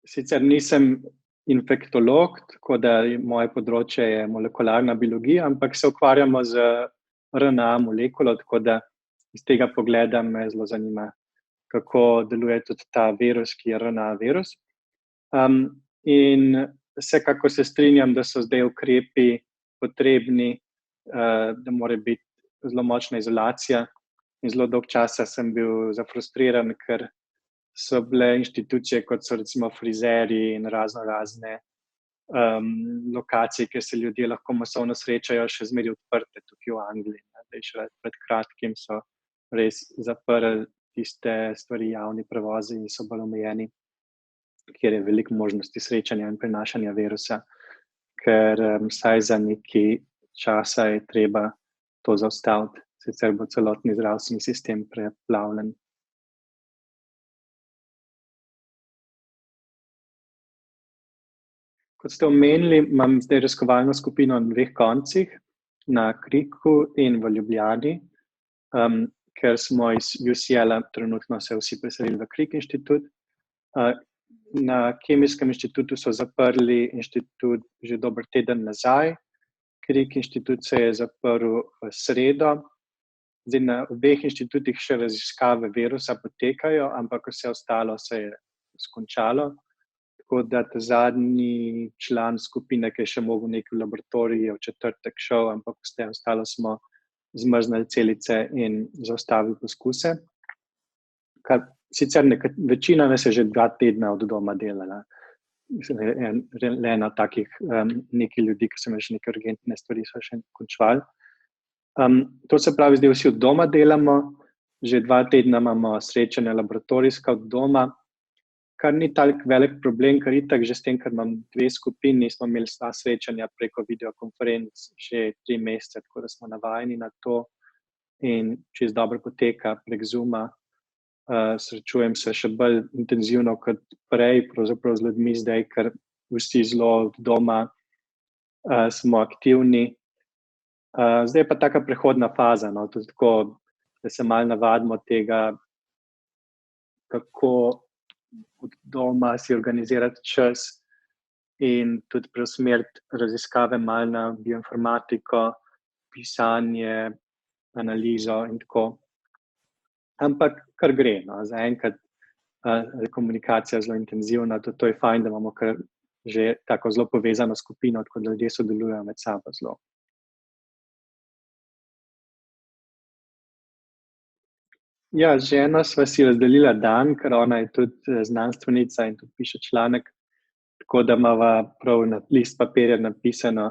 sicer nisem infektolog, tako da moje področje je molekularna biologija, ampak se ukvarjamo z RNA molekulo, tako da iz tega pogleda me zelo zanima, kako deluje tudi ta virus, ki je RNA virus. In vsekako se strinjam, da so zdaj ukrepi potrebni, da mora biti zelo močna izolacija. In zelo dolg časa sem bil zafrustriran, ker so bile inštitucije, kot so recimo frizerji in razne lokacije, kjer se ljudje lahko masovno srečajo, še zmeraj odprte tukaj v Angliji. Zdaj še pred kratkim so res zaprli tiste stvari, javni prevozi in so bolj omejeni, kjer je veliko možnosti srečanja in prenašanja virusa, ker vsaj za nekaj časa je treba to zaustaviti, sicer bo celotni zdravstveni sistem preplavljen. Kot ste omenili, imam zdaj raziskovalno skupino na 2 koncih, na Cricku in v Ljubljani, ker smo iz UCL-a trenutno se vsi preselili v Crick inštitut. Na Kemijskem inštitutu so zaprli inštitut že dober teden nazaj. Crick inštitut se je zaprl v sredo. Zdaj na obeh inštitutih še raziskave virusa potekajo, ampak vse ostalo se je skončalo. Tako da ta zadnji član skupine, ki je še mogel nekaj v laboratoriju, je v četrtek šel, ampak vse ostalo smo zmrznili celice in zaustavili poskuse. Kar sicer večina nas je že 2 tedna od doma delala. Le eno takih nekaj ljudi, ki so imeli še neke urgentne stvari, so še končali. To se pravi, zdaj vsi od doma delamo, že 2 tedna imamo srečanja laboratorijska od doma, kar ni tak velik problem, ker itak že s tem, ker imam 2 skupini, smo imeli srečanja preko videokonferenc že 3 mesece, tako da smo navajeni na to in čisto dobro poteka prek Zooma. Srečujem se še bolj intenzivno kot prej, pravzaprav z ljudmi zdaj, ker vsi zelo od doma smo aktivni. Zdaj je pa taka prehodna faza, no, tudi tako, da se malo navadimo tega, kako od doma si organizirati čas in tudi preusmeriti raziskave malo na bioinformatiko, pisanje, analizo in tako. Ampak kar gre, no, zaenkrat je komunikacija zelo intenzivna, tudi to je fajn, da imamo kar že tako zelo povezano skupino, tako da ljudje sodelujejo med sabo zelo. Ja, z ženo sva si razdelila dan, ker ona je tudi znanstvenica in tudi piše članek, tako da imava prav na list papirja napisano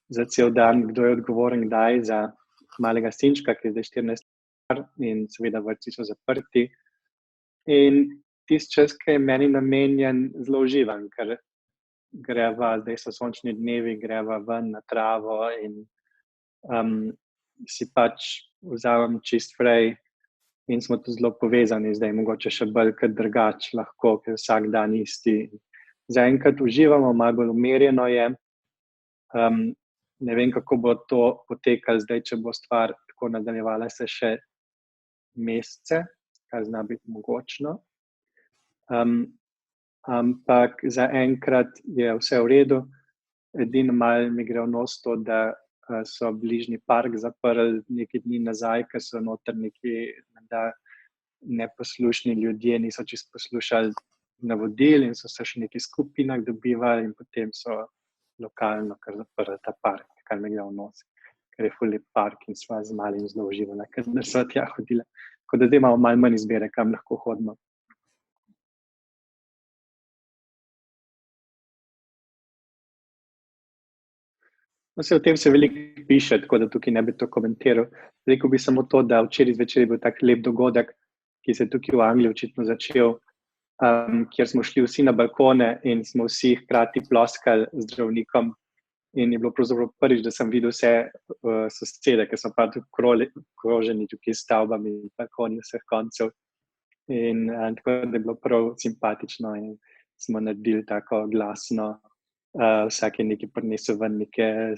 za cel dan, kdo je odgovoren kdaj za malega sinčka, ki je zdaj 14 let in seveda vrtci so zaprti. In tisti čas, ki je meni namenjen, zelo uživam, ker greva, zdaj so sončni dnevi, greva ven na travo in si pač vzamem čist frej. In smo tudi zelo povezani, zdaj mogoče še bolj kot drugače lahko, ker vsak dan isti. Zaenkrat uživamo, malo bolj umirjeno je. Ne vem, kako bo to potekalo zdaj, če bo stvar tako nadaljevala se še mesece, kar zna biti mogočno. Ampak zaenkrat je vse v redu. Edino malo mi gre v nos to, da so bližnji park zaprli nekaj dni nazaj, ker so noter neki neposlušni ljudje, niso čisto poslušali navodil in so se še neki skupinah dobivali in potem so lokalno kar zaprli ta park, kar mi gre v nos, ker je ful lep park in sva z malim zelo uživala, ker sva tja hodila. Tako da zdaj imamo malo manj izbire, kam lahko hodimo. O tem se veliko piše, tako da tukaj ne bi to komentiral. Rekel bi samo to, da včeraj zvečer je bil tak lep dogodek, ki se je tukaj v Angliji očitno začel, kjer smo šli vsi na balkone in smo vsi hkrati ploskali zdravnikom. In je bilo pravzaprav prvič, da sem videl vse sosede, ker so pa tudi kroženi tukaj s stavbami in balkoni vseh koncev. In tako da je bilo prav simpatično in smo naredili tako glasno. Vsak je nekaj prinesel ven, neke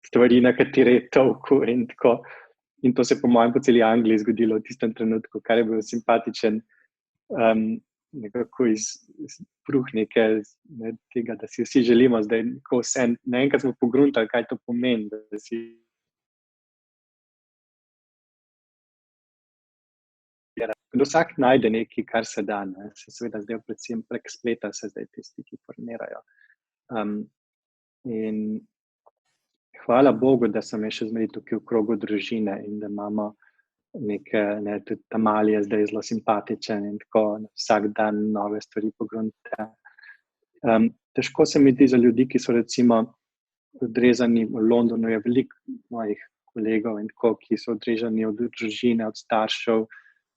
stvari, na katere je tolkel in tako. In to se po mojem po celi Angliji zgodilo v tistem trenutku, kar je bil simpatičen nekako izbruh tega, da si vsi želimo zdaj, ko vse, naenkrat smo pogruntali, kaj to pomeni, da si vsak najde nekaj, kar se da, ne. Se seveda zdaj predvsem prek spleta se zdaj tisti, ki formirajo. In hvala Bogu, da sem še zmeraj tukaj v krogu družine in da imamo neke, tudi Tamal je zdaj zelo simpatičen in tako vsak dan nove stvari pogrunta. Težko se mi zdi za ljudi, ki so recimo odrezani v Londonu, je veliko mojih kolegov in tako, ki so odrezani od družine, od staršev,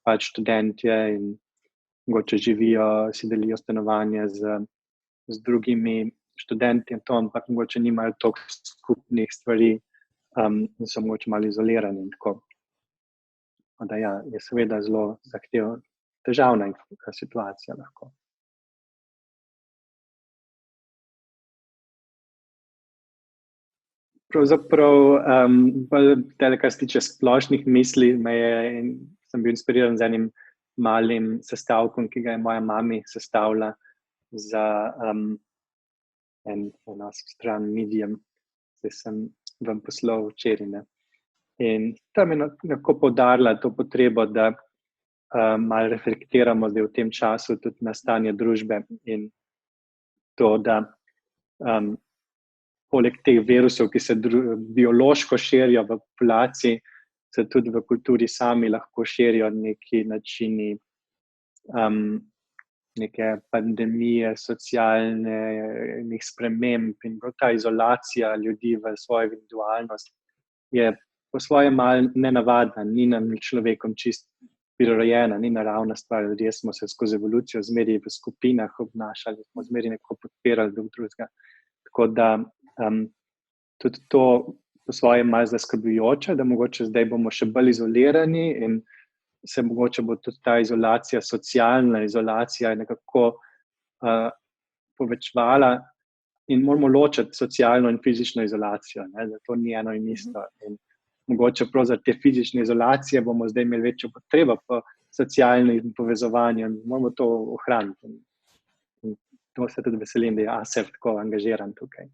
pač študentje in mogoče živijo, si delijo stanovanje z drugimi študenti in to, ampak mogoče nimajo toliko skupnih stvari in so mogoče malo izolirani in tako. Da ja, je seveda zelo težavna situacija lahko. Pravzaprav, kar se tiče splošnih misli, sem bil inspiriran z enim malim sestavkom, ki ga je moja mami sestavila za eno stran Medium, ki sem vam poslal včeraj, ne. In tam je nekako poudarila to potrebo, da malo reflektiramo zdaj v tem času tudi na stanje družbe in to, da poleg teh virusov, ki se biološko širijo v populaciji, se tudi v kulturi sami lahko širijo neki načini, neke pandemije, socialnih sprememb in ta izolacija ljudi v svojo individualnost je po svoje malo nenavadna, ni nam človekom čisto prirojena, ni naravna stvar, ljudje smo se skozi evolucijo zmeraj v skupinah obnašali, smo zmeraj neko podpirali drug drugega. Tako da tudi to po svoje malo zaskrbljujoče, da mogoče zdaj bomo še bolj izolirani in se mogoče bo tudi ta izolacija, socialna izolacija nekako povečevala in moramo ločiti socialno in fizično izolacijo, ne, da to ni eno in isto. In mogoče prav za te fizične izolacije bomo zdaj imeli večjo potrebo po socialnem povezovanju in moramo to ohraniti. In to se tudi veselim, da je ASEF tako angažiran tukaj.